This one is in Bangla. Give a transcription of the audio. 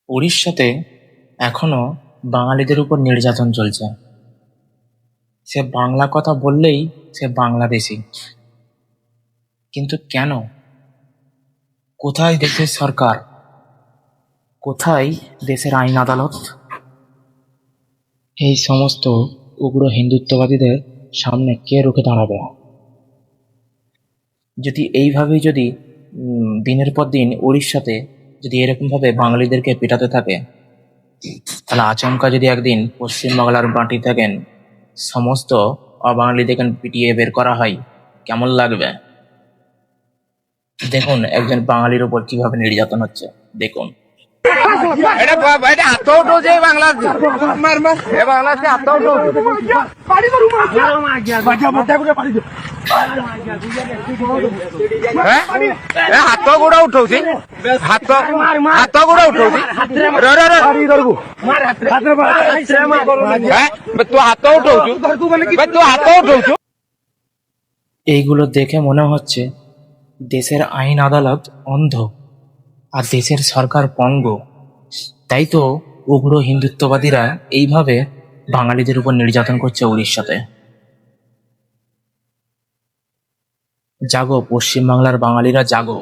উড়িষ্যাতে এখনো বাঙালিদের উপর নির্যাতন চলছে। সে বাংলা কথা বললেই সে বাংলাদেশি। কিন্তু কেন? কোথায় দেশের সরকার? কোথায় দেশের আইন আদালত? এই সমস্ত উগ্র হিন্দুত্ববাদীদের সামনে কে রুখে দাঁড়াবে? যদি এইভাবেই যদি দিনের পর দিন উড়িষ্যাতে যদি এরকমভাবে বাঙালিদেরকে পেটাতে থাকে, তাহলে আচমকা যদি একদিন পশ্চিমবাংলার মাটি থাকেন সমস্ত অবাঙালিদেরকে পিটিয়ে বের করা হয়, কেমন লাগবে? দেখুন একজন বাঙালির উপর কিভাবে নির্যাতন হচ্ছে, দেখুন। ହାତ ଗୋଡ ଉଠଉଛି ହାତ ଗୋଡ ଉଠଉଛି ତୁ ହାତ ଉଠଉଛୁ ତୁ ହାତ ଉଠଉଛୁ। এইগুলো দেখে মনে হচ্ছে দেশের আইন আদালত অন্ধ আর দেশের সরকার পঙ্গ। তাই তো উগ্র হিন্দুত্ববাদীরা এইভাবে বাঙালিদের উপর নির্যাতন করছে উড়িষ্যাতে। জাগো পশ্চিমবাংলার বাঙালিরা, জাগো।